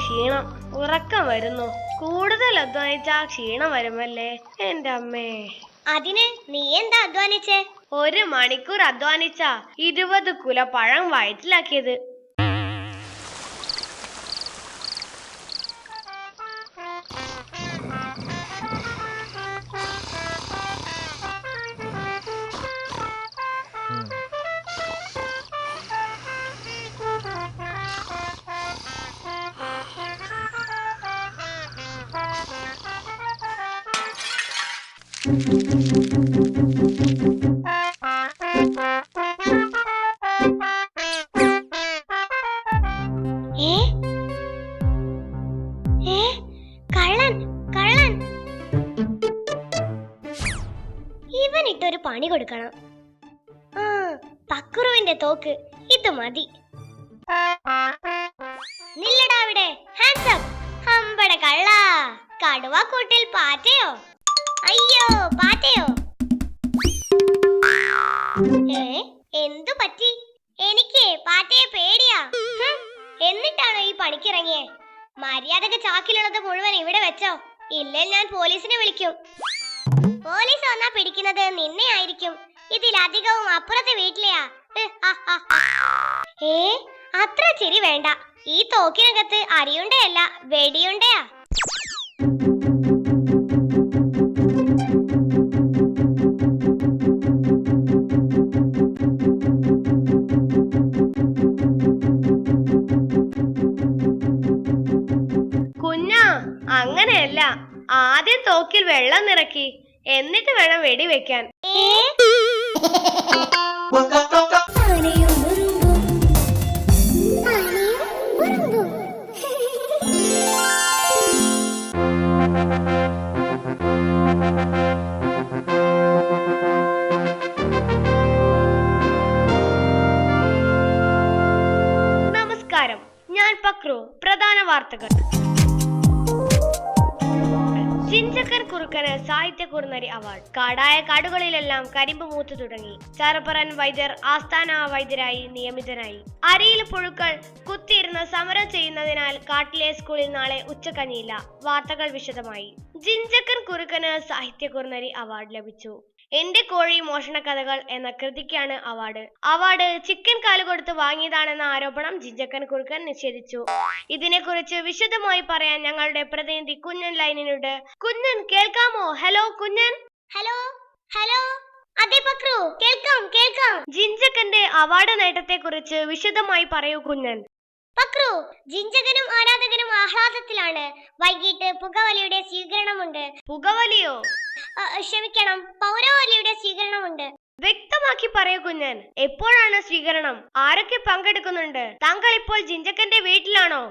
ക്ഷീണം, ഉറക്കം വരുന്നു. കൂടുതൽ അധ്വാനിച്ച ക്ഷീണം വരുമല്ലേ എന്റെ അമ്മേ. അതിന് നീ എന്താ അധ്വാനിച്ചേ? 1 മണിക്കൂർ അധ്വാനിച്ച 20 കുല പഴം വയറ്റിലാക്കിയത്. ഇവനിട്ടൊരു പണി കൊടുക്കണം. പക്രുവിന്റെ തോക്ക് ഇത് മതി. നില്ലടാ അവിടെ, ഹാൻഡ്സ് അപ്പ്. ഹമ്പട കള്ള, കടുവാക്കൂട്ടിൽ പാറ്റയോ? അയ്യോ പാറ്റയോ? എന്തു പറ്റി? എനിക്ക് പാറ്റയെ പേടിയാ. എന്നിട്ടാണോ ഈ പണിക്കിറങ്ങിയേ? മര്യാദക്ക് ചാക്കിലുള്ളത് മുഴുവൻ ഇവിടെ വെച്ചോ, ഇല്ലേ ഞാൻ പോലീസിനെ വിളിക്കും. പോലീസ് വന്നാ പിടിക്കുന്നത് നിന്നെ ആയിരിക്കും. ഇതിലധികവും അപ്പുറത്തെ വീട്ടിലെയാ. അത്ര ചിരി വേണ്ട. ഈ തോക്കിനകത്ത് അരിയുണ്ടയല്ല, വെടിയുണ്ടയാ. കുഞ്ഞാ, അങ്ങനെയല്ല. ആദ്യം തോക്കിൽ വെള്ളം നിറക്കി, എന്നിട്ട് വേണം വെടിവെക്കാൻ. നമസ്കാരം, ഞാൻ പക്രു. പ്രധാന വാർത്തകൾ. ജിഞ്ചക്കൻ കുറുക്കന് സാഹിത്യ കുറുനരി അവാർഡ്. കാടായ കാടുകളിലെല്ലാം കരിമ്പ് മൂത്തു തുടങ്ങി. ചാറപ്പറൻ വൈദ്യർ ആസ്ഥാന വൈദ്യരായി നിയമിതനായി. അരിയിൽ പുഴുക്കൾ കുത്തിയിരുന്ന് സമരം ചെയ്യുന്നതിനാൽ കാട്ടിലെ സ്കൂളിൽ നാളെ ഉച്ചക്കഞ്ഞിയില്ല. വാർത്തകൾ വിശദമായി. ജിഞ്ചക്കൻ കുറുക്കന് സാഹിത്യ കുറുനരി അവാർഡ് ലഭിച്ചു. എന്റെ കോഴി മോഷണ കഥകൾ എന്ന കൃതിക്കാണ് അവാർഡ് ചിക്കൻ കാല് കൊടുത്ത് വാങ്ങിയതാണെന്ന ആരോപണം ജിഞ്ചക്കൻ കുറുക്കൻ നിഷേധിച്ചു. ഇതിനെക്കുറിച്ച് വിശദമായി പറയാൻ ഞങ്ങളുടെ പ്രതിനിധി കുഞ്ഞൻ ലൈനിനുണ്ട്. കുഞ്ഞൻ കേൾക്കാമോ? ഹലോ കുഞ്ഞൻ. Hello hello. അതെ പക്രു, കേൾക്കാം കേൾക്കാം. ജിഞ്ചക്കന്റെ അവാർഡ് നേട്ടത്തെ കുറിച്ച് വിശദമായി പറയൂ കുഞ്ഞൻ. പക്രു, ജിഞ്ചകനും ആരാധകനും ആഹ്ലാദത്തിലാണ്. വൈകിട്ട് പുകവലിയുടെ സ്വീകരണമുണ്ട്. പുകവലിയോ? ക്ഷമിക്കണം, പൗരവലിയുടെ സ്വീകരണമുണ്ട്. വ്യക്തമാക്കി പറയൂ കുഞ്ഞൻ. എപ്പോഴാണ് സ്വീകരണം? ആരൊക്കെ പങ്കെടുക്കുന്നുണ്ട്? താങ്കൾ ഇപ്പോൾ ജിഞ്ചക്കന്റെ വീട്ടിലാണോ?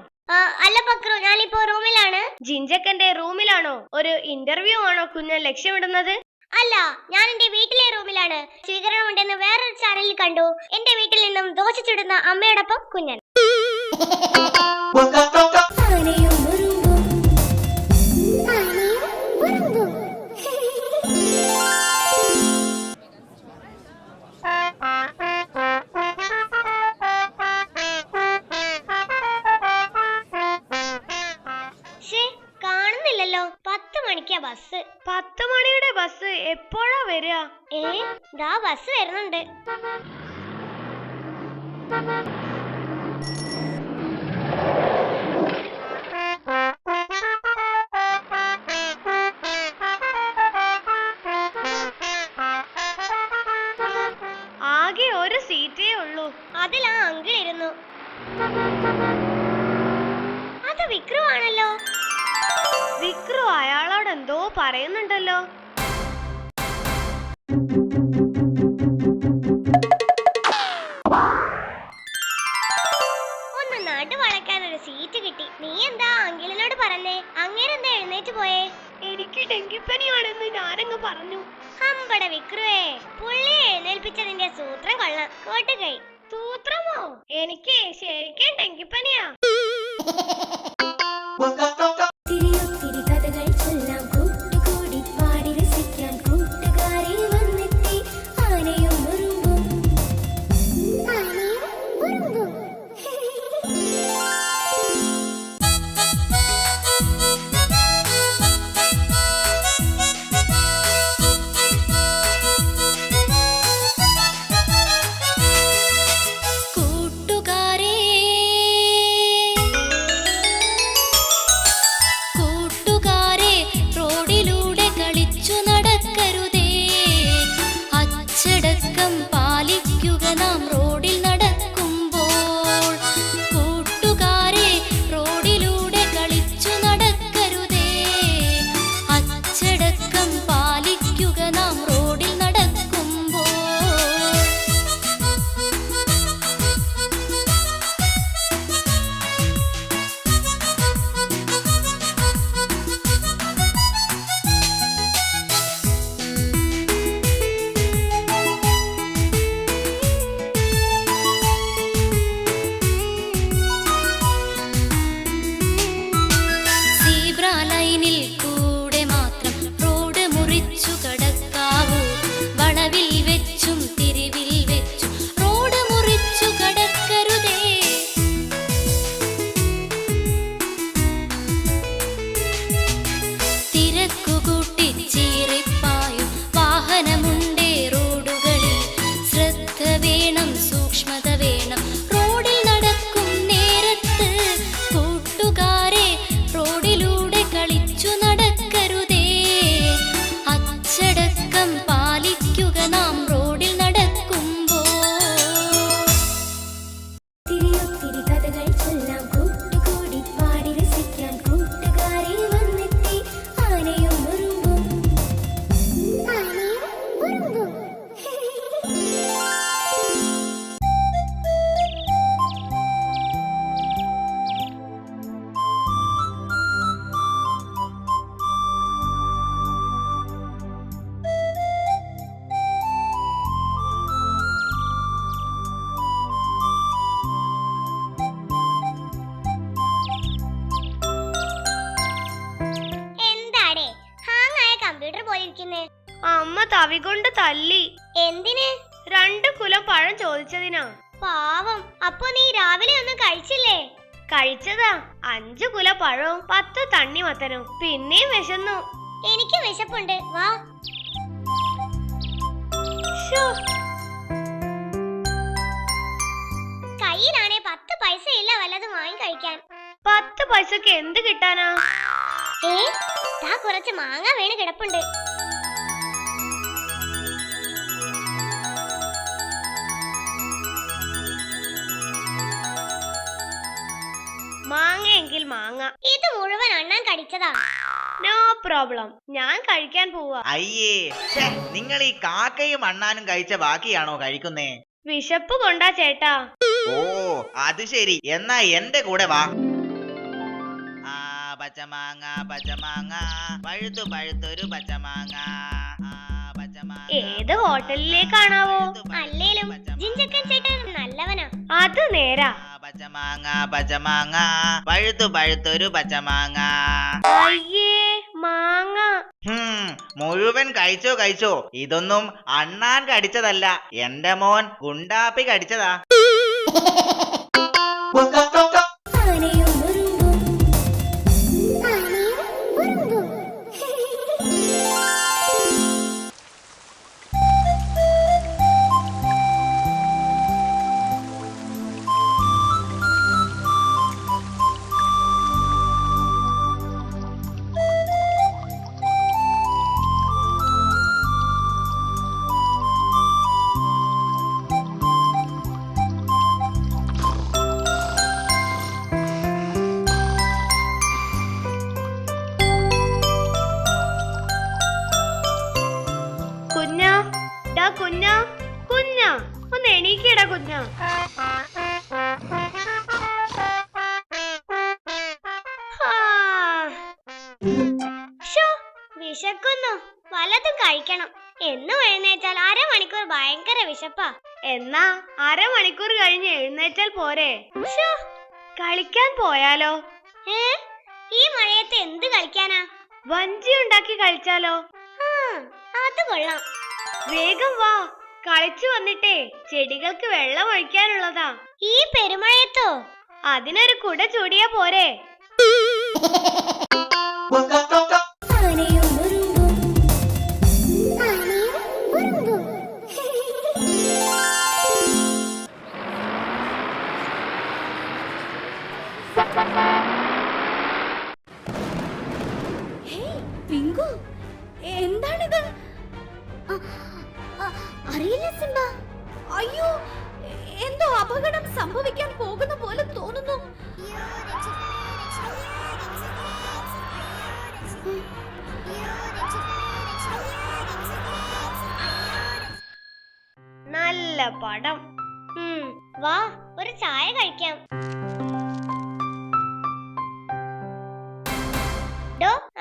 അല്ല പക്രു, ഞാനിപ്പോ റൂമിലാണ്. ജിഞ്ചക്കന്റെ റൂമിലാണോ? ഒരു ഇന്റർവ്യൂ ആണോ കുഞ്ഞൻ ലക്ഷ്യമിടുന്നത്? അല്ല, ഞാൻ എന്റെ വീട്ടിലെ റൂമിലാണ്. സ്വീകരണം ഉണ്ടെന്ന് വേറൊരു ചാനലിൽ കണ്ടു. എന്റെ വീട്ടിൽ നിന്നും ദോശ ചുടുന്ന അമ്മയോടൊപ്പം കുഞ്ഞൻ. കാണുന്നില്ലല്ലോ. 10 മണിക്കാ ബസ്. 10 മണിയുടെ ബസ് എപ്പോഴാ വരിക? ദാ ബസ് വരുന്നുണ്ട്. ആകെ ഒരു സീറ്റേ ഉള്ളൂ. അതിലാ അങ്കിൾ ഇരുന്നു. അത് വിക്രു ആണല്ലോ. വിക്രു അയാളോട് എന്തോ പറയുന്നുണ്ടല്ലോ. ഒന്ന് നടു വളയ്ക്കാൻ ഒരു സീറ്റ് കിട്ടി. നീ എന്താ അങ്കിളിനോട് പറഞ്ഞേ? അങ്ങേരെന്താ എഴുന്നേറ്റ് പോയേ? എനിക്ക് ഡെങ്കിപ്പനിയാണെന്ന് ഞാനങ്ങ് പറഞ്ഞു. ഹമ്പട വിക്രുവേ, പുള്ളിയെ എഴുന്നേൽപ്പിച്ചതിന്റെ സൂത്രം കൊള്ളാം. കോട്ടുകൈ. സൂത്രമോ? എനിക്ക് ശരിക്കും ഡെങ്കിപ്പനിയാ. അമ്മ തവി കൊണ്ട് തല്ലി. എന്തിന്? 2 കുലം പഴം ചോദിച്ചതിനാ. പാവം. അപ്പൊ നീ രാവിലെ ഒന്നും കഴിച്ചില്ലേ? കഴിച്ചതാ. 5 കുല പഴവും 10 തണ്ണിമത്തനും. പിന്നെയും വിശന്നു. എനിക്ക് വിശപ്പുണ്ട്, വാ. കയ്യിലാണേ 10 പൈസ ഇല്ല വല്ലതും വാങ്ങി കഴിക്കാൻ. 10 പൈസക്ക് എന്ത് കിട്ടാനാ? ദാ കുറച്ച് മാങ്ങ വീണ് കിടപ്പുണ്ട്. മാങ്ങയെങ്കിൽ മാങ്ങ. ഇത് മുഴുവൻ അണ്ണാൻ കടിച്ചതാ. നോ പ്രോബ്ലം, ഞാൻ കഴിക്കാൻ പോവാ. അയ്യേ, നിങ്ങൾ ഈ കാക്കയും അണ്ണാനും കഴിച്ച ബാക്കിയാണോ കഴിക്കുന്നേ? വിശപ്പ് കൊണ്ടാ ചേട്ടാ. ഓ അത് ശരി, എന്നാ എന്റെ കൂടെ വാ. പച്ചമാങ്ങ പച്ചമാങ്ങ, പഴുത്തു പഴുത്തൊരു പച്ചമാങ്ങ. ഏത് ഹോട്ടലിലേക്കാണാവോ? അല്ലേലും ജിഞ്ചക്കൻ ചേട്ടൻ നല്ലവനാ. അത് നേരാ. പച്ചമാങ്ങ പച്ചമാങ്ങ പഴുത്തു പഴുത്തൊരു പച്ചമാങ്ങ. അയ്യേ, മാങ്ങ. മുഴുവൻ കഴിച്ചോ കഴിച്ചോ. ഇതൊന്നും അണ്ണാൻ കടിച്ചതല്ല, എന്റെ മോൻ ഗുണ്ടാപ്പി കടിച്ചതാ. കുഞ്ഞാ, ഡാ കുഞ്ഞാ, കുഞ്ഞാ, ഒന്ന് എണീക്കടാ കുഞ്ഞാ. വിശക്കുന്നു, വല്ലതും കഴിക്കണം. എന്നും എഴുന്നേറ്റാൽ അരമണിക്കൂർ ഭയങ്കര വിശപ്പാ. എന്നാ അരമണിക്കൂർ കഴിഞ്ഞ് എഴുന്നേറ്റാൽ പോരെ? കളിക്കാൻ പോയാലോ? ഈ മഴയത്ത് എന്ത് കളിക്കാനാ? വഞ്ചി ഉണ്ടാക്കി കളിച്ചാലോ? അത് കൊള്ളാം. വേഗം വാ, കളിച്ചു വന്നിട്ടേ ചെടികൾക്ക് വെള്ളം ഒഴിക്കാനുള്ളതാ. ഈ പെരുമഴയത്തോ? അതിനൊരു കുട ചൂടിയാ പോരെ? എന്താണിത്? അറിയില്ല സിംബ. അയ്യോ, എന്തോ അപകടം സംഭവിക്കാൻ പോകുന്ന പോലെ തോന്നുന്നു. നല്ല പടം. വാ, ഒരു ചായ കഴിക്കാം.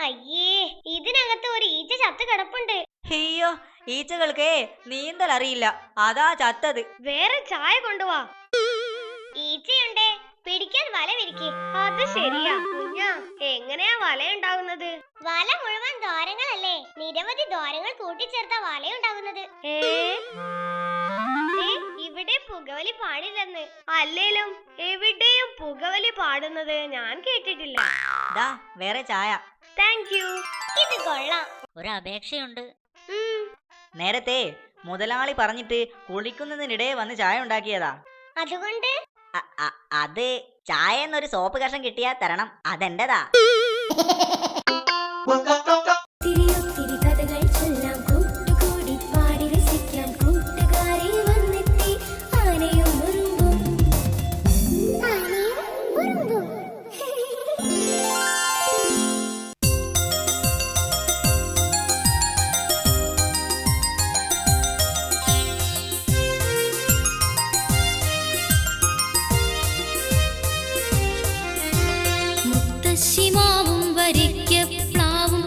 അയ്യേ, ഇതിനകത്ത് ഒരു ഈച്ച ചത്ത് കിടപ്പുണ്ട്. അയ്യോ, ഈച്ചകൾക്കേ നീന്തൽ അറിയില്ല, അതാ ചത്തത്. വേറെ ചായ കൊണ്ടുവാ. ഈച്ചയുണ്ടേ, പിടിക്കാൻ വല വിരിക്ക്. അത് ശരിയാ. കുഞ്ഞാ, എങ്ങനെയാ വല ഉണ്ടാകുന്നത്? വല മുഴുവൻ ദ്വാരങ്ങളല്ലേ, നിരവധി ദ്വാരങ്ങൾ കൂട്ടിച്ചേർത്ത വലയുണ്ടാകുന്നത്. ഇവിടെ പുകവലി പാടില്ലെന്ന്. അല്ലേലും എവിടെയും പുകവലി പാടുന്നത് ഞാൻ കേട്ടിട്ടില്ല. ദാ വേറെ ചായ. Thank you. ഇത് കൊള്ളാം. ഒരു അപേക്ഷയുണ്ട്. നേരത്തെ മുതലാളി പറഞ്ഞിട്ട് കുളിക്കുന്നതിനിടെ വന്ന് ചായ ഉണ്ടാക്കിയതാ. അതുകൊണ്ട് അത് ചായ എന്നൊരു സോപ്പ് കഷം കിട്ടിയാ തരണം, അതെന്റെതാ. മുത്തശ്ശിമാവും വരിക്ക പ്ലാവും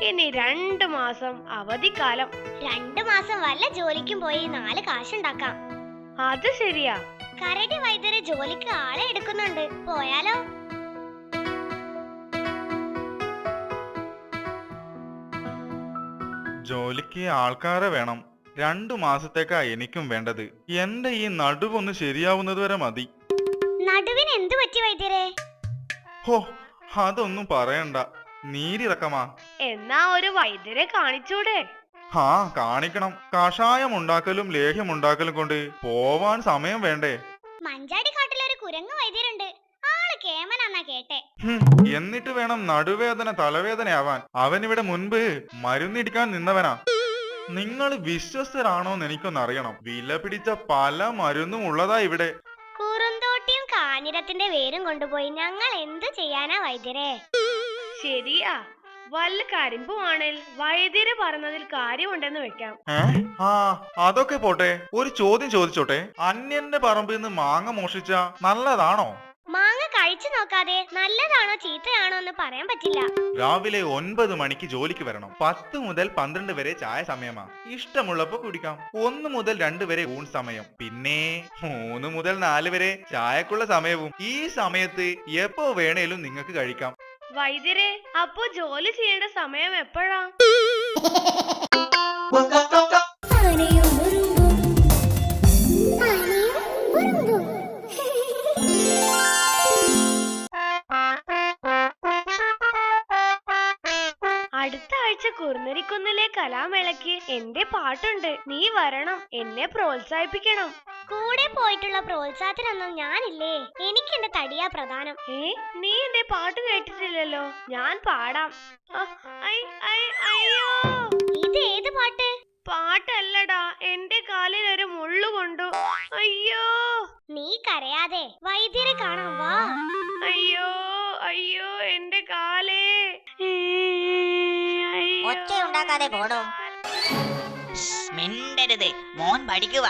ഇനി 2 മാസം അവധിക്കാലം. 2 മാസം വല്ല ജോലിക്കും പോയി 4 കാശുണ്ടാക്കാം. അത് ശരിയാ. കരടി വൈദ്യര് ജോലിക്ക് ആളെ എടുക്കുന്നുണ്ട്, പോയാലോ? ജോലിക്ക് ആൾക്കാരെ വേണം. 2 മാസത്തേക്കാ എനിക്കും വേണ്ടത്. എന്റെ ഈ നടുവൊന്ന് ശരിയാവുന്നത് വരെ മതി. നടുവിന് എന്ത് പറ്റി വൈദ്യരെ? ഹോ, അതൊന്നും പറയണ്ട. നീരിറക്കമാ. എന്നാ ഒരു വൈദ്യരെ കാണിച്ചൂടെ? ഹാ, കാണിക്കണം. കഷായം ഉണ്ടാക്കലും ലേഹ്യം ഉണ്ടാക്കലും കൊണ്ട് പോവാൻ സമയം വേണ്ടേ? മഞ്ചാടി കാട്ടിലൊരു കുരങ്ങ് വൈദ്യരുണ്ട്, ആള് കേമനാന്നാ കേട്ടെ. എന്നിട്ട് വേണം നടുവേദന തലവേദനയാവാൻ. അവനിവിടെ മുൻപ് മരുന്നിടിക്കാൻ നിന്നവനാ. നിങ്ങൾ വിശ്വസ്തരാണോന്ന് എനിക്കൊന്നറിയണം. വില പിടിച്ച പല മരുന്നും ഉള്ളതാ ഇവിടെ. കുറുന്തോട്ടിയും കാഞ്ഞിരത്തിന്റെ വേരും കൊണ്ടുപോയി ഞങ്ങൾ എന്തു ചെയ്യാനാ വൈദ്യരെ? ശരിയാ, വല്ല കരിമ്പുവാണേൽ വൈദ്യര് പറഞ്ഞതിൽ കാര്യമുണ്ടെന്ന് വെക്കാം. ആ, അതൊക്കെ പോട്ടെ. ഒരു ചോദ്യം ചോദിച്ചോട്ടെ. അന്യന്റെ പറമ്പിൽ നിന്ന് മാങ്ങ മോഷിച്ച നല്ലതാണോ? മാങ്ങ കഴിച്ചു നോക്കാതെ നല്ലതാണോ ചീത്തയാണോ എന്ന് പറയാൻ പറ്റില്ല. രാവിലെ 9 മണിക്ക് ജോലിക്ക് വരണം. 10 മുതൽ 12 വരെ ചായ സമയമാ. ഇഷ്ടമുള്ളപ്പോ കുടിക്കാം. 1 മുതൽ 2 വരെ ഊൺ സമയം. പിന്നെ 3 മുതൽ 4 വരെ ചായക്കുള്ള സമയവും. ഈ സമയത്ത് എപ്പോ വേണേലും നിങ്ങൾക്ക് കഴിക്കാം. വൈദ്യരെ, അപ്പോ ജോലി ചെയ്യേണ്ട സമയം എപ്പോഴാ? അടുത്ത ആഴ്ച കുറുനരിക്കുന്നിലെ കലാമേളയ്ക്ക് എന്റെ പാട്ടുണ്ട്. നീ വരണം, എന്നെ പ്രോത്സാഹിപ്പിക്കണം. കൂടെ പോയിട്ടുള്ള പ്രോത്സാഹത്തിനൊന്നും ഞാനില്ലേ, എനിക്ക് എന്റെ തടിയാ പ്രധാനം. നീ എന്റെ പാട്ട് കേട്ടിട്ടില്ലല്ലോ. ഞാൻ പാടാം. അയ്യോ, ഇത് ഏത് പാട്ട്? പാട്ടല്ലടാ, എന്റെ കാലിൽ ഒരു മുള്ളു കൊണ്ടു. അയ്യോ. നീ കരയാതെ വൈദ്യരെ കാണാൻ വാ. അയ്യോ അയ്യോ, എന്റെ കാലേ. ഒച്ചയുണ്ടാക്കാതെ പോടോ. മിണ്ടരുത്, മോൻ പഠിക്കുക.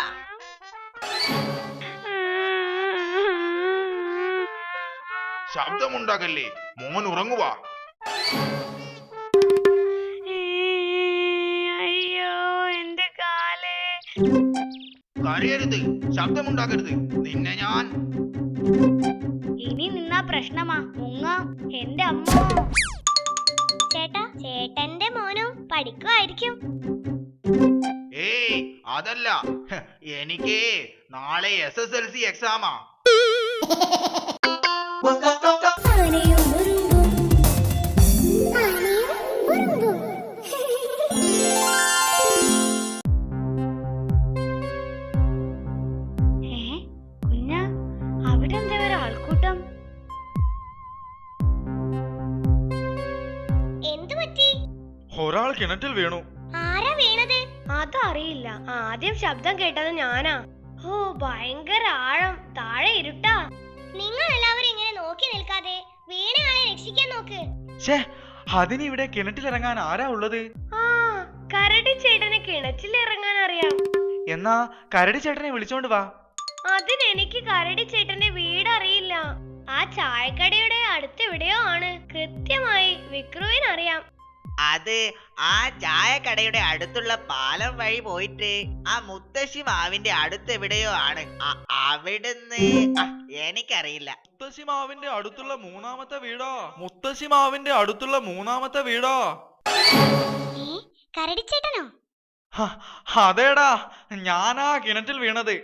ശബ്ദമുണ്ടാകല്ലേ, മോൻ ഉറങ്ങുക. അയ്യോ, എന്റെ കാലേ. കരയരുത്, ശബ്ദമുണ്ടാക്കരുത്. നിന്നെ ഞാൻ ഇനി നിന്നാ പ്രശ്നമാ, മുങ്ങ. എന്റെ അമ്മ. ചേട്ടാ, ചേട്ടന്റെ മോനും പഠിക്കുമായിരിക്കും. ഏയ് അതല്ല, എനിക്ക് നാളെ SSLC എക്സാമാ. കുഞ്ഞ, അവിടെ എന്താ ഒരു ആൾക്കൂട്ടം? എന്തു പറ്റി? ഒരാൾ കിണറ്റിൽ വീണു. ആരാ വീണത്? അതറിയില്ല. ആദ്യം ശബ്ദം കേട്ടത് ഞാനാ. ഓ, ഭയങ്കര ആഴം, താഴെ ഇരുട്ടാ. നിങ്ങൾ എല്ലാവരും ഇങ്ങനെ നോക്കി നിൽക്കാതെ വീണയാളെ രക്ഷിക്കാൻ നോക്ക്. അതിനിവിടെ കിണറ്റിലിറങ്ങാൻ ആരാ ഉള്ളത്? ആ, കരടി ചേട്ടന് കിണറ്റിൽ ഇറങ്ങാൻ അറിയാം. എന്നാ കരടി ചേട്ടനെ വിളിച്ചോണ്ട് വാ. അതിനെനിക്ക് കരടി ചേട്ടന്റെ വീട് അറിയില്ല. ആ ചായക്കടയുടെ അടുത്തെവിടെയോ ആണ്. കൃത്യമായി വിക്രുവിനറിയാം. അത് ആ ചായക്കടയുടെ അടുത്തുള്ള പാലം വഴി പോയിട്ട് ആ മുത്തശ്ശി മാവിന്റെ അടുത്തെവിടെയോ ആണ്. അവിടുന്ന് എനിക്കറിയില്ല. മുത്തശ്ശി മാവിന്റെ അടുത്തുള്ള മൂന്നാമത്തെ വീടാ. മുത്തശ്ശി മാവിന്റെ അടുത്തുള്ള മൂന്നാമത്തെ വീടാ. കരടിച്ചേട്ടനോ? അതേടാ, ഞാനാ കിണറ്റിൽ വീണത്.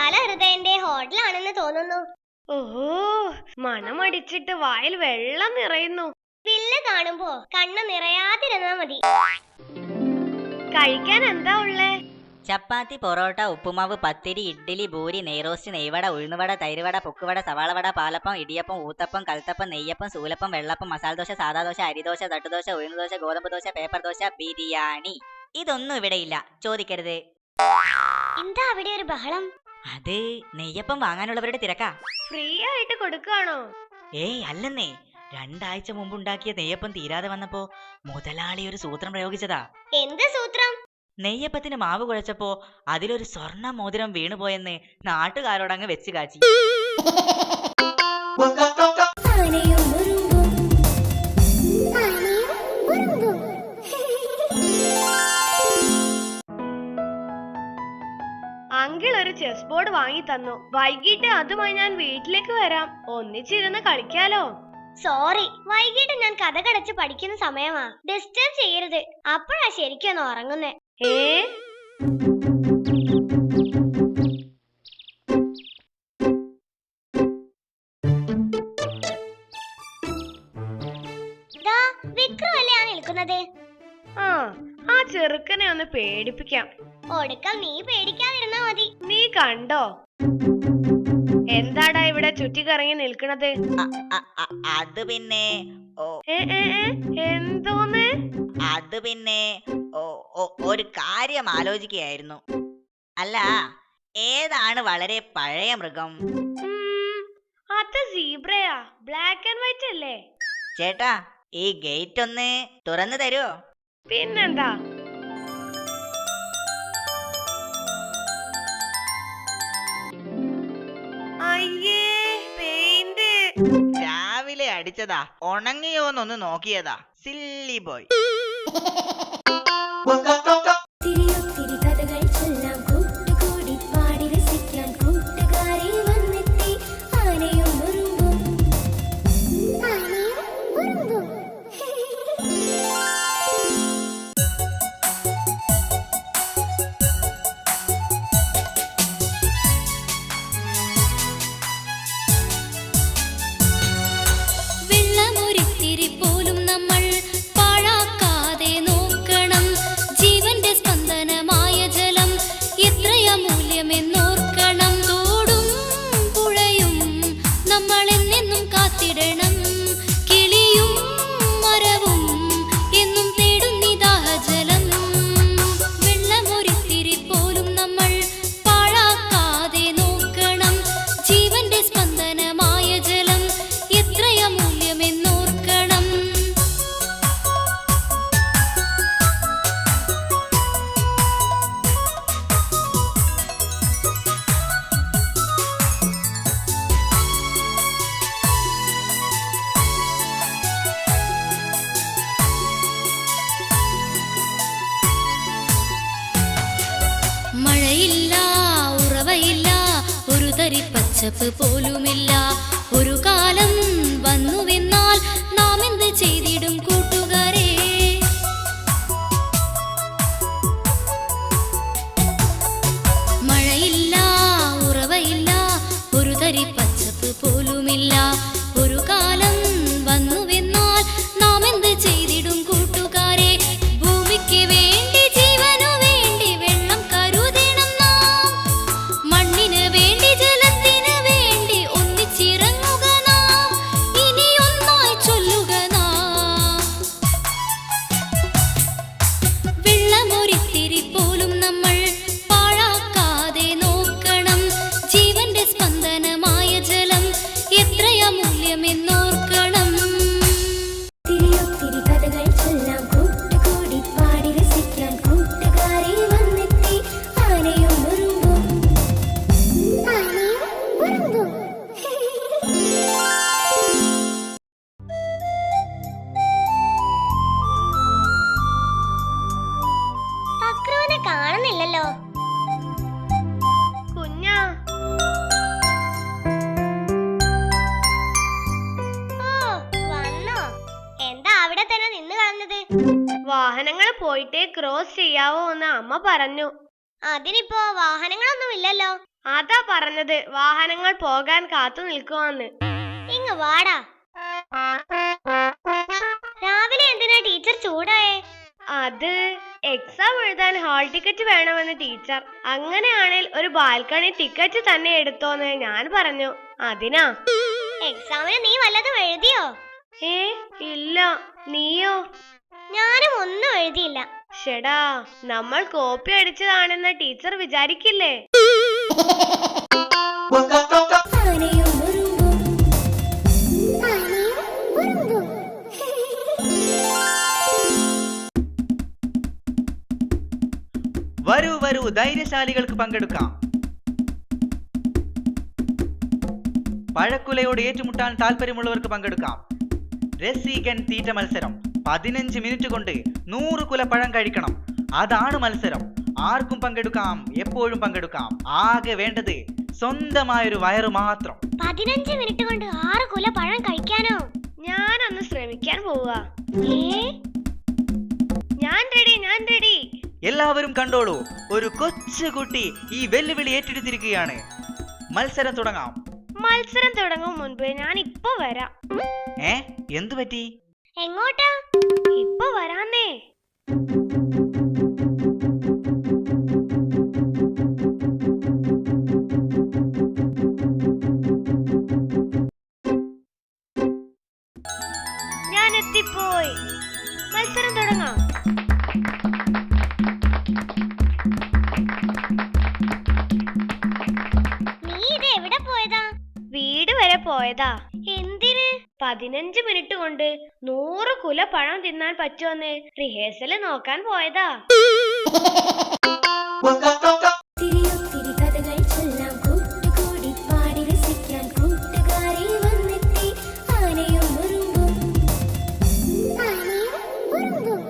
വിശാല ഹൃദയന്റെ ഹോട്ടലാണെന്ന് തോന്നുന്നു. ഓഹോ, മണമടിച്ചിട്ട് വായിൽ വെള്ളം നിറയുന്നു. വില്ല കാണുമ്പോ കണ്ണ് നിറയാതിരുന്നാ മതി. കഴിക്കാൻ എന്താ ഉള്ളേ? ചപ്പാത്തി, പൊറോട്ട, ഉപ്പുമാവ്, പത്തിരി, ഇഡ്ഡലി, ഭൂരി, നെയ്റോസ്റ്റ്, നെയ്വട, ഉഴുന്നുവട, തൈരുവട, പൊക്കുവട, സവാളവട, പാലപ്പം, ഇടിയപ്പം, ഊത്തപ്പം, കൽത്തപ്പം, നെയ്യപ്പം, സൂലപ്പം, വെള്ളപ്പം, മസാലദോശ, സാദാദോശ, അരിദോശ, തട്ടുദോശ, ഉഴുന്നുദോശ, ഗോതമ്പ് ദോശ, പേപ്പർ ദോശ, ബിരിയാണി. ഇതൊന്നും ഇവിടെ ഇല്ല, ചോദിക്കരുത്. എന്താ അവിടെ ഒരു ബഹളം? അത് നെയ്യപ്പം വാങ്ങാനുള്ളവരുടെ തിരക്കാ. ഫ്രീ ആയിട്ട് കൊടുക്കാണോ? ഏയ് അല്ലെന്നേ, 2 ആഴ്ച മുമ്പ് ഉണ്ടാക്കിയ നെയ്യപ്പം തീരാതെ വന്നപ്പോ മുതലാളി ഒരു സൂത്രം പ്രയോഗിച്ചതാ. എന്ത് സൂത്രം? നെയ്യപ്പത്തിന് മാവ് കുഴച്ചപ്പോ അതിലൊരു സ്വർണ്ണ മോതിരം വീണുപോയെന്ന് നാട്ടുകാരോടങ്ങ് വെച്ച് കാച്ചി. അങ്കിൾ ഒരു ചെസ് ബോർഡ് വാങ്ങി തന്നു. വൈകിട്ട് അതുമായി ഞാൻ വീട്ടിലേക്ക് വരാം. ഒന്നിച്ചിരുന്ന് കളിക്കാലോ. സോറി, വൈകിട്ട് ഞാൻ കഥ കടച്ച് പഠിക്കുന്ന സമയമാ. ഡിസ്റ്റർബ് ചെയ്യരുത്. അപ്പോഴാ ശരിക്കൊന്ന് ഉറങ്ങുന്നേ. ഏ വിക്രം അല്ലേ ആ നിൽക്കുന്നത്? ആ ചെറുക്കനെ ഒന്ന് പേടിപ്പിക്കാം. ഒടുക്കം നീ പേടിക്കാതിരുന്നാ മതി. നീ കണ്ടോ എന്താടാ ഇവിടെ ചുറ്റിക്കറങ്ങി നിൽക്കണത്? അത് പിന്നെ എന്തോന്ന്? അത് പിന്നെ ഒരു കാര്യം ആലോചിക്കുകയായിരുന്നു. അല്ല, ഏതാണ് വളരെ പഴയ മൃഗം? അത് സീബ്രയാ. ബ്ലാക്ക് ആൻഡ് വൈറ്റ് അല്ലേ? ചേട്ടാ, ഈ ഗേറ്റ് ഒന്ന് തുറന്നു തരുമോ? പിന്നെന്താ. അയ്യേ, പെയിന്റ് രാവിലെ അടിച്ചതാ, ഉണങ്ങിയോന്നൊന്ന് നോക്കിയതാ. Silly boy. പച്ചപ്പ് പോലുമില്ല. ഒരു കാലം വന്നുവെന്നാൽ നാം എന്ത് ചെയ്തിടും കൂട്ടുകാരെ? മഴയില്ല, ഉറവയില്ല, ഒരു തരി പച്ചപ്പ് പോലുമില്ല. ഒരു കാലം വന്നുവെന്നാൽ നാം എന്ത് ചെയ്തിടും കൂട്ടുകാരെ? ഭൂമിക്ക് വേണ്ടി, ജീവനു വേണ്ടി വെള്ളം കരുതണം നാം. മണ്ണിന് വേണ്ടി, ജലത്തിന് വേണ്ടി ഒന്നിച്ചിറങ്ങുക നാം. ഇനി ഒന്നായി ചൊല്ലുക നാം. വെള്ളമൊരിത്തിരി പോലും നമ്മൾ പാഴാക്കാതെ നോക്കണം. ജീവന്റെ സ്പന്ദനമായ ജലം എത്രയ മൂല്യമെന്നോർക്കണം. തിരിയൊത്തിരി കഥകൾ ചൊല്ലാം, കൂട്ടുകൂടി പാടി രസിക്കാൻ കൂട്ടുകാരെ വന്നെത്തി. ആനയും ഉറുമ്പും, ആനയും ഉറുമ്പും. അക്രുവിനെ കാണുന്നില്ലല്ലോ. കുഞ്ഞാ, ഓ, വന്നോ? എന്താ അവിടെ തന്നെ നിന്ന് കളഞ്ഞത്? വാഹനങ്ങൾ പോയിട്ടേ ക്രോസ് ചെയ്യാവോ എന്ന് അമ്മ പറഞ്ഞു. അതിനിപ്പോ വാഹനങ്ങളൊന്നും ഇല്ലല്ലോ. അതാ പറഞ്ഞത് വാഹനങ്ങൾ പോകാൻ കാത്തു നിൽക്കുവാന്ന്. ഇങ്ങ് വാടാ. രാവിലെ എന്തിനാ ടീച്ചർ ചൂടായേ? അത് എക്സാം എഴുതാൻ ഹാൾ ടിക്കറ്റ് വേണമെന്ന് ടീച്ചർ. അങ്ങനെയാണെങ്കിൽ ഒരു ബാൽക്കണി ടിക്കറ്റ് തന്നെ എടുത്തോന്ന് ഞാൻ പറഞ്ഞു. അതിനാ. എക്സാമിന് നീ വല്ലതും എഴുതിയോ? ഇല്ല. നീയോ? ഞാനും ഒന്നും എഴുതിയില്ല. ഷെടാ, നമ്മൾ കോപ്പി അടിച്ചതാണെന്ന് ടീച്ചർ വിചാരിക്കില്ലേ? ആനയും ഉറുമ്പും ആനയും ഉറുമ്പും വരൂ വരൂ, ധൈര്യശാലികൾക്ക് പങ്കെടുക്കാം. പഴക്കുലയോട് ഏറ്റുമുട്ടാൻ താല്പര്യമുള്ളവർക്ക് പങ്കെടുക്കാം. രസികൻ തീറ്റ മത്സരം. 15 മിനിറ്റ് കൊണ്ട് 100 കുല പഴം കഴിക്കണം. അതാണ് മത്സരം. ആർക്കും പങ്കെടുക്കാം, എപ്പോഴും പങ്കെടുക്കാം. ആകെ വേണ്ടത് സ്വന്തമായൊരു വയറ് മാത്രം. 15 മിനിറ്റ് കൊണ്ട് 6 കുല പഴം കഴിക്കാനോ? ഞാനൊന്ന് ശ്രമിക്കാൻ പോവാ. ഞാൻ റെഡി. എല്ലാവരും കണ്ടോളൂ, ഒരു കൊച്ചുകുട്ടി ഈ വെല്ലുവിളി ഏറ്റെടുത്തിരിക്കുകയാണ്. മത്സരം തുടങ്ങാം. മത്സരം തുടങ്ങും മുൻപ് ഞാൻ ഇപ്പൊ വരാം. എന്തു പറ്റി? എങ്ങോട്ടാ? ഇപ്പൊ വരാന്നേ. ഞാൻ എത്തിപ്പോയി. മത്സരം തുടങ്ങാം. നീ ഇത് എവിടെ പോയതാ? വീട് വരെ പോയതാ. എന്തിന്? 15 മിനിറ്റ് കൊണ്ട് 100 കുല പഴം തിന്നാൻ പറ്റുമെന്ന് റിഹേഴ്സല് നോക്കാൻ പോയതാ. തിരിയൊത്തിരി കഥകൾ ചൊല്ലാം കൂട്ടുകൂടി പാടി രസിക്കാൻ കൂട്ടുകാരി വന്നെത്തി ആനയും ഉറുമ്പും ആനയും ഉറുമ്പും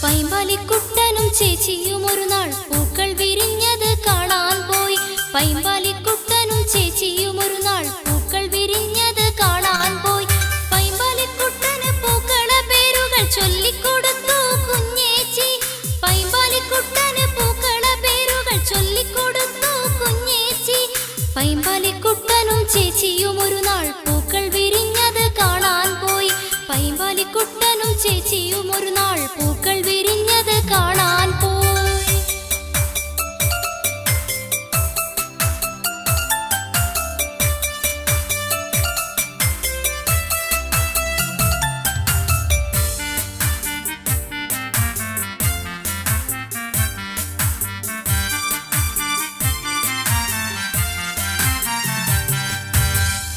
പൈമ്പാലിക്കുട്ടനും ചേച്ചിയും ഒരു നാൾ പൂക്കൾ വിരിഞ്ഞത് കാണാൻ പോയി. പൈമ്പാലിക്കുട്ടനും ചേച്ചിയും ഒരു നാൾ പൂക്കൾ വിരിഞ്ഞത് കാണാൻ പോയി. പൈമ്പാലിക്കുട്ടന് പൂക്കള പേരുകൾ ചൊല്ലിക്കൊടുത്തു കുഞ്ഞേച്ചി. പൈമ്പാലിക്കുട്ടന് പൂക്കള പേരുകൾ ചൊല്ലിക്കൊടുത്തു കുഞ്ഞേച്ചി. പൈമ്പാലിക്കുട്ടനും ചേച്ചിയും ഒരു നാൾ പൂക്കൾ വിരിഞ്ഞത് കാണാൻ പോയി. പൈമ്പാലിക്കുട്ടനും ചേച്ചിയും ഒരു നാൾ പൂക്കൾ വിരിഞ്ഞത് കാണാൻ പോയി.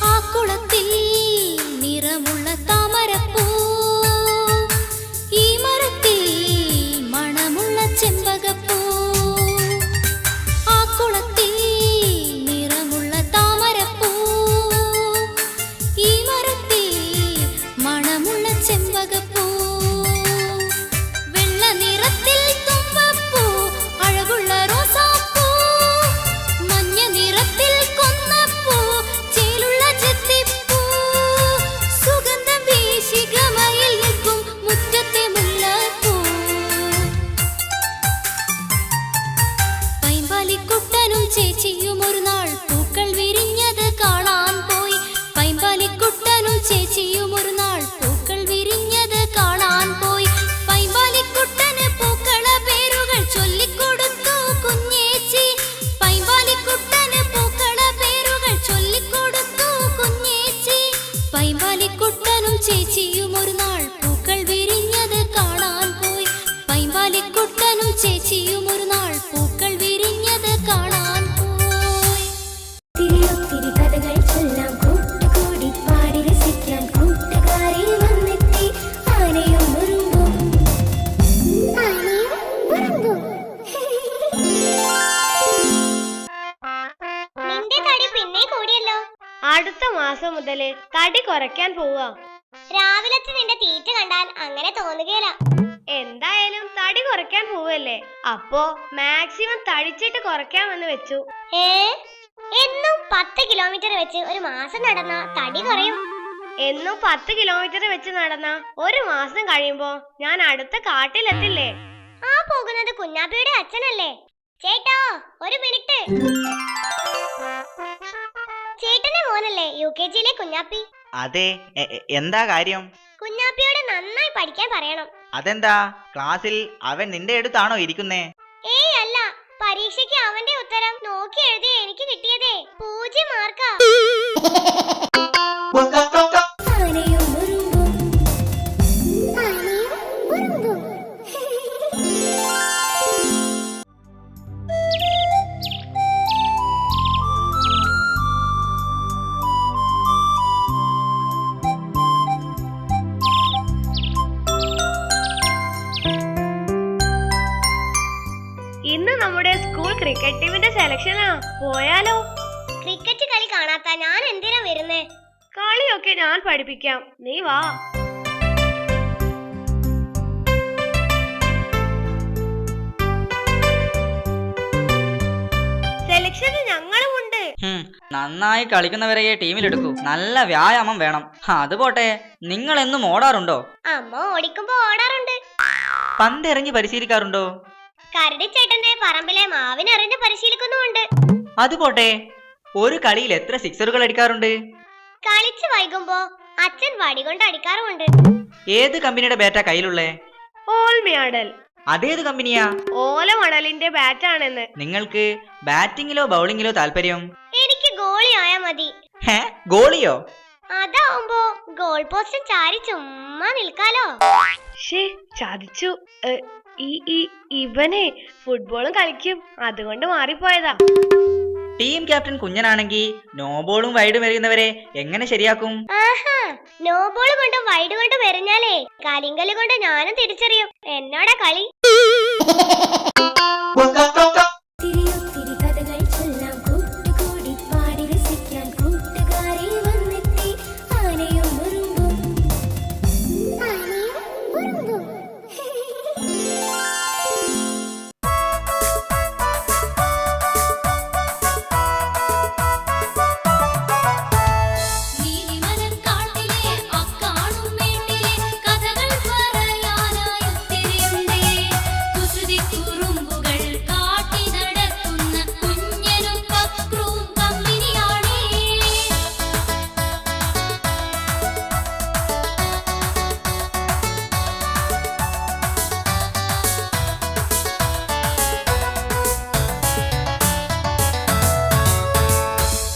ആ കുളത്തിൽ നിറമുള്ള താമരപ്പൂ, ഈ മരത്തിൽ മണമുള്ള ചെമ്പകപ്പൂ. ആ കുളത്തിൽ നിറമുള്ള താമരപ്പൂ, ഈ മരത്തിൽ മണമുള്ള ചെമ്പകപ്പൂ. വെള്ള നിറത്തിൽ തുമ്പപ്പൂ, അഴകുള്ള റോസാപ്പൂ. മഞ്ഞ നിറത്തിൽ കൊന്നപ്പൂ, ചേലുള്ള ചെത്തിപ്പൂ. സുഗന്ധം വീശി ഗമയിൽ നിൽക്കും മുറ്റത്തെ മുല്ലപ്പൂ. പൈമ്പാലിക്കുട്ടനും ചേച്ചിയും ഒരു നാൾ പൂക്കൾ വിരിഞ്ഞത് കാണാൻ പോയി. പൈമ്പാലിക്കുട്ടനും ചേച്ചിയും ഒരു നാൾ പൂക്കൾ വിരിഞ്ഞത് കാണാൻ പോയി. പൈമ്പാലിക്കുട്ടന് പൂക്കള പേരുകൾ ചൊല്ലിക്കൊടുത്തു കുഞ്ഞേച്ചി. പൈമ്പാലിക്കുട്ടന് പൂക്കള പേരുകൾ ചൊല്ലിക്കൊടുത്തു കുഞ്ഞേച്ചി. പൈമ്പാലിക്കുട്ടനും ചേച്ചിയും ഒരു നാൾ പൂക്കൾ വിരിഞ്ഞത് കാണാൻ പോയി. പൈമ്പാലിക്കുട്ടനും ചേച്ചിയും ഒരു നാൾ പൂക്കൾ വിരിഞ്ഞത് കാണാൻ പോയി. തിരിയൊത്തിരി കഥകൾ ചൊല്ലാം കൂട്ടുകൂടി പാടി രസിക്കാൻ കൂട്ടുകാരി വന്നെത്തി ആനയും ഉറുമ്പും ആനയും ഉറുമ്പും നിന്റെ തടി പിന്നെ കൂടിയല്ലോ. അടുത്ത മാസം മുതല് തടി കുറയ്ക്കാൻ പോവാ. രാവിലത്തെ നിന്റെ കണ്ടാൽ അങ്ങനെ തോന്നുകയില്ല. എന്തായാലും തടി കുറയ്ക്കാൻ പോവല്ലേ, അപ്പോ മാക്സിമം തടിച്ചിട്ട് കുറയ്ക്കാമെന്ന് വെച്ചു. എന്നും 10 കിലോമീറ്റർ വെച്ച് ഒരു മാസം നടന്ന തടി കുറയും. എന്നും 10 കിലോമീറ്റർ വെച്ച് നടന്ന ഒരു മാസം കഴിയുമ്പോ ഞാൻ അടുത്ത കാട്ടിലെത്തില്ലേ? ആ പോകുന്നത് കുഞ്ഞാപ്പിയുടെ അച്ഛനല്ലേ? ചേട്ടാ ഒരു മിനിറ്റ്. ചേട്ടന്റെ മോനല്ലേ UKG-യിലെ കുഞ്ഞാപ്പി? അതെ, എന്താ കാര്യം? കുഞ്ഞാപ്പിയോട് നന്നായി പഠിക്കാൻ പറയണം. അതെന്താ, ക്ലാസ്സിൽ അവൻ നിന്റെ അടുത്താണോ ഇരിക്കുന്നേ? ഏയ് അല്ല, പരീക്ഷയ്ക്ക് അവന്റെ ഉത്തരം നോക്കി എഴുതി എനിക്ക് കിട്ടിയതേ 0 മാർക്കാ. ആനയും ഉറുമ്പും ആനയും ഉറുമ്പും ഇന്ന് നമ്മുടെ സ്കൂൾ ക്രിക്കറ്റ് ടീമിന്റെ സെലക്ഷനാ, പോയാലോ? ക്രിക്കറ്റ് കളി കാണാത്ത ഞാൻ എന്തിനാ വരുന്നേ? കളിയൊക്കെ ഞാൻ പഠിപ്പിക്കാം, നീ വാ. സെലക്ഷന് ഞങ്ങളുമുണ്ട്. നന്നായി കളിക്കുന്നവരെയെ ടീമിലെടുക്കൂ. നല്ല വ്യായാമം വേണം. അതുപോട്ടെ, നിങ്ങൾ എന്നും ഓടാറുണ്ടോ? അമ്മ ഓടിക്കുമ്പോ ഓടാറുണ്ട്. പന്തെറിഞ്ഞ് പരിശീലിക്കാറുണ്ടോ? കരടിച്ചേട്ടന്റെ പറമ്പിലെ മാവിനെറിഞ്ഞ് പരിശീലിക്കുന്നുമുണ്ട്. അതുപോട്ടെ, ഒരു കളിയിൽ എത്ര സിക്സറുകൾ അടിക്കാറുണ്ട്? കളിച്ച് വൈകുമ്പോ അച്ഛൻ വടി കൊണ്ട് അടിക്കാറുമുണ്ട്. ഏത് കമ്പനിയുടെ ബാറ്റാ കയ്യിലുള്ളേ? ഓൾമിയാടൽ. അതേത് കമ്പനിയാ? ഓല മടലിന്റെ ബാറ്റാണെന്ന്. നിങ്ങൾക്ക് ബാറ്റിങ്ങിലോ ബൗളിങ്ങിലോ താല്പര്യം? എനിക്ക് ഗോളി ആയാ മതി. ഗോളിയോ? അതാവുമ്പോ ഗോൾ പോസ്റ്റ് ചാരി ചുമ്മാ നിൽക്കാലോ. ചതിച്ചു. ഇവനെ ഫുട്ബോളും കളിക്കും, അതുകൊണ്ട് മാറിപ്പോയതാ. ടീം ക്യാപ്റ്റൻ കുഞ്ഞനാണെങ്കിൽ നോ ബോളും വൈഡും എറിയുന്നവരെ എങ്ങനെ ശരിയാക്കും? ആഹാ, നോ ബോൾ കൊണ്ടും വൈഡ് കൊണ്ടും എറിഞ്ഞാലേ കരിങ്കല് കൊണ്ട് ഞാനും തിരിച്ചറിയും എന്നോടാ കളി. തിരിയൊത്തിരി കഥകൾ ചൊല്ലാം കൂട്ടുകൂടി പാടി രസിക്കാൻ കൂട്ടുകാരിൽ വന്നെത്തി ആനയും ഉറുമ്പും ആനയും ഉറുമ്പും നീലിമലക്കാട്ടിലെ അക്കാണും മേട്ടിലെ കഥകൾ പറയാനായി ഒത്തിരിയുണ്ടേ. കുസൃതിക്കുറുമ്പുകൾ കാട്ടി നടത്തുന്ന കുഞ്ഞനും പക്രവും കമ്പനിയാണേ.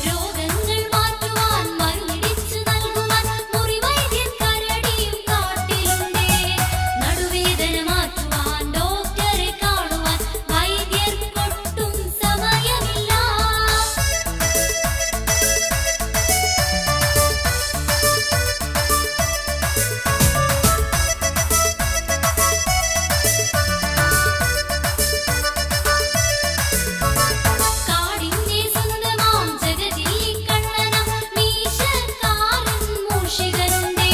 രോഗങ്ങൾ മാറ്റുവാൻ മരുന്നിടിച്ചു നൽകുവാൻ മുറിവൈദ്യൻ കരടിയും കാട്ടിലുണ്ടേ. നടുവേദന മാറ്റുവാൻ ഡോക്ടറെ കാണുവാൻ വൈദ്യർക്കൊട്ടും സമയമില്ല. കാടിന്റെ സ്വന്തമാം ജഗതിൽ കണ്ണനം മീശക്കാരൻ മൂഷികനുണ്ടേ.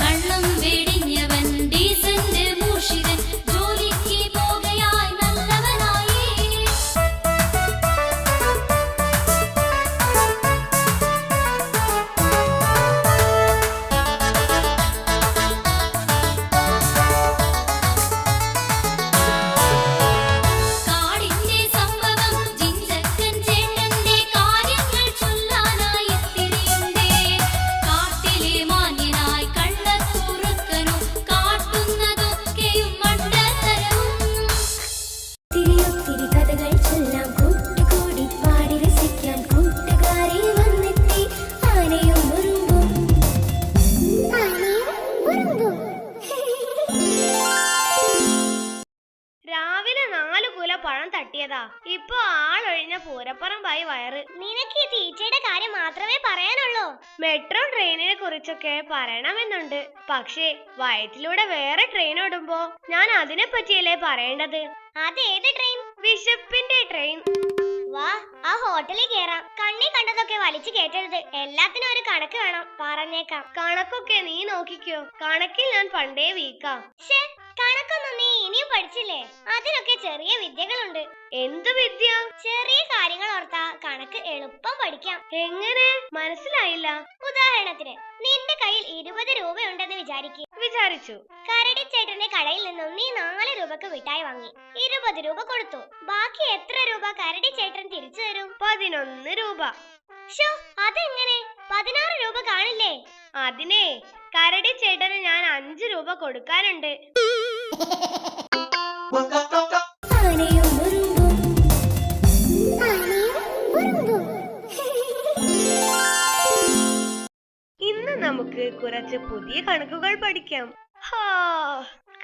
കള്ളം വെടിഞ്ഞവൻ ഡീസന്റ് മൂഷികൻ ജോലിക്ക് പോകയായി നല്ലവനായേ. കാടിന്റെ സംഭവം ജിഞ്ചക്കൻ ചേട്ടന്റെ കാര്യങ്ങൾ ചൊല്ലാനായി തിരിയുണ്ടേ. കാട്ടിലെ മാന്യനായി കള്ളക്കുറുക്കനും കാട്ടുന്നതൊക്കെയും മണ്ടത്തരവും. തിരിയൊത്തിരി കഥകൾ ചൊല്ലാം കൂട്ടുകൂടി പാടി രസിക്കാൻ കൂട്ടുകാരിൽ വന്നെത്തി ആനയും ഉറുമ്പും ആനയും ഉറുമ്പും രാവിലെ 4 കുല പഴം തട്ടിയതാ, ഇപ്പൊ ആളൊഴിഞ്ഞ പൂരപ്പറമ്പായി വയറ്. നിനക്ക് ഈ തീറ്റയുടെ കാര്യം മാത്രമേ പറയാനുള്ളൂ. മെട്രോ ട്രെയിനിനെ കുറിച്ചൊക്കെ പറയണമെന്നുണ്ട്, പക്ഷേ വയറ്റിലൂടെ വേറെ ട്രെയിൻ ഓടുമ്പോ ഞാൻ അതിനെ പറ്റിയല്ലേ പറയേണ്ടത്. അതേത് ട്രെയിൻ? വിശപ്പിന്റെ ട്രെയിൻ. വാ, ആ ഹോട്ടലിൽ കേറാം. കണ്ണി കണ്ടതൊക്കെ വലിച്ചു കേട്ടരുത്. എല്ലാത്തിനും ഒരു കണക്ക് വേണം. പറഞ്ഞേക്കാം. കണക്കൊക്കെ നീ നോക്കിക്കോ. കണക്കിൽ ഞാൻ പണ്ടേ വീക്കാ. ശ്ശേ, കണക്കൊന്നും നീ ഇനിയും പഠിച്ചില്ലേ? അതിനൊക്കെ ചെറിയ വിദ്യകളുണ്ട്. എന്ത് വിദ്യ? ചെറിയ കാര്യങ്ങൾ ഓർത്താ കണക്ക് എളുപ്പം പഠിക്കാം. എങ്ങനെ? മനസ്സിലായില്ല. ഉദാഹരണത്തിന്, നിന്റെ കയ്യിൽ 20 രൂപയുണ്ടെന്ന് വിചാരിച്ചു. കരടി ചേട്ടന്റെ കടയിൽ നിന്നും നീ 4 രൂപക്ക് മിഠായി വാങ്ങി. 20 രൂപ കൊടുത്തു. ബാക്കി എത്ര രൂപ കരടി ചേട്ടൻ തിരിച്ചു തരും? 11 രൂപ. ഷോ, അതെങ്ങനെ? 16 രൂപ കാണില്ലേ? അതിനെ കരടി ചേട്ടന് ഞാൻ 5 രൂപ കൊടുക്കാനുണ്ട്. ആനയും ഉറുമ്പും ആനയും ഉറുമ്പും. ഇന്ന് നമുക്ക് കുറച്ച് പുതിയ കണക്കുകൾ പഠിക്കാം.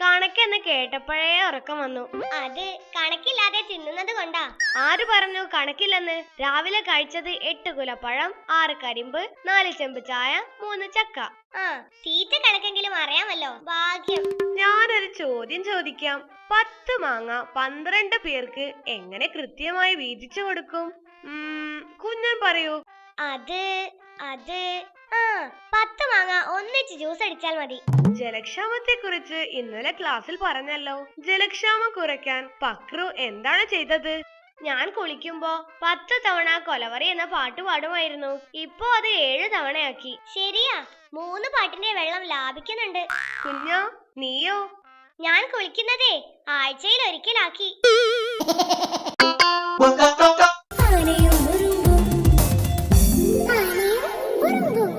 കണക്കെന്ന് കേട്ടപ്പോഴേ ഉറക്കം വന്നു. അത് കണക്കില്ലാതെ തിന്നുന്നത് കൊണ്ടാ. ആര് പറഞ്ഞു കണക്കില്ലെന്ന്? രാവിലെ കഴിച്ചത് 8 കുലപ്പഴം, 6 കരിമ്പ്, 4 ചെമ്പ് ചായ, 3 ചക്ക. ആ, തീറ്റ കണക്കെങ്കിലും അറിയാമല്ലോ. ഭാഗ്യം. ഞാനൊരു ചോദ്യം ചോദിക്കാം. 10 മാങ്ങ 12 പേർക്ക് എങ്ങനെ കൃത്യമായി വീതിച്ചു കൊടുക്കും? കുഞ്ഞൻ പറയൂ. അത് 10 മാങ്ങ ഒന്നിച്ച് ജ്യൂസ് അടിച്ചാൽ മതി. ജലക്ഷാമത്തെ കുറിച്ച് ഇന്നലെ ക്ലാസ്സിൽ പറഞ്ഞല്ലോ. ജലക്ഷാമം കുറയ്ക്കാൻ പക്രു എന്താണ് ചെയ്തത്? ഞാൻ കുളിക്കുമ്പോ 10 തവണ കൊലവറി എന്ന പാട്ട് പാടുമായിരുന്നു. ഇപ്പോ അത് 7 തവണയാക്കി. ശരിയാ, 3 പാട്ടിന്റെ വെള്ളം ലാഭിക്കുന്നുണ്ട്. കുഞ്ഞോ, നീയോ? ഞാൻ കുളിക്കുന്നതേ ആഴ്ചയിൽ ഒരിക്കലാക്കി. ആനയും ഉറുമ്പും ആനയും ഉറുമ്പും.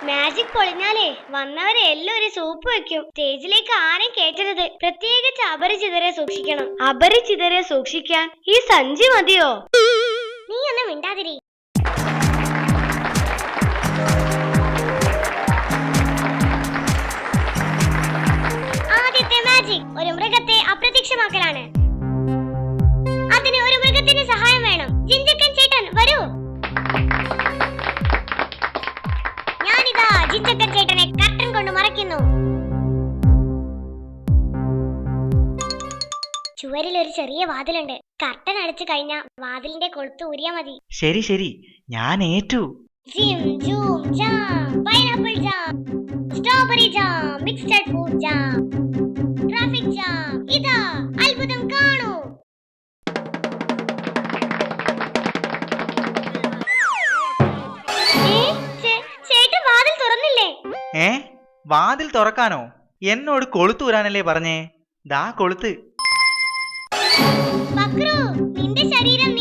മാജിക് പൊളിഞ്ഞാലേ വന്നവരെ എല്ലാം ഒരു സൂപ്പ് വെക്കും. സ്റ്റേജിലേക്ക് ആരെയും കേറ്റരുത്. പ്രത്യേകിച്ച് അപരിചിതരെ സൂക്ഷിക്കണം. അപരിചിതരെ സൂക്ഷിക്കാൻ ഈ സഞ്ചി മതിയോ? നീ ഒന്ന് മിണ്ടാതിരി. ആദ്യത്തെ മാജിക് ഒരു മൃഗത്തെ അപ്രത്യക്ഷമാക്കലാണ്. അതിന് ഒരു മൃഗത്തിന്റെ സഹായം വേണം. ജിഞ്ചക്കൻ ചേട്ടൻ വരൂ. ഞാനിതാ ജിഞ്ചക്കൻ ചേട്ടനെ കർട്ടൻ കൊണ്ട് മറയ്ക്കുന്നു. ചുവരിൽ ഒരു ചെറിയ വാതിലുണ്ട്. കർട്ടൻ അടച്ചു കഴിഞ്ഞാൽ വാതിലിന്റെ കൊളുത്ത് ഊരിയാ മതി. ശരി ശരി, ഞാൻ ഏറ്റു. ജിം ജൂം jam, pineapple jam, strawberry jam, mixed fruit jam, traffic jam. ഇതാ അത്ഭുതം കാണൂ. ചേട്ടൻ വാതിൽ തുറന്നില്ലേ? വാതിൽ തുറക്കാനോ? എന്നോട് കൊളുത്തൂരാനല്ലേ പറഞ്ഞേ? ദാ കൊളുത്ത്. പക്രു, നിന്റെ ശരീരം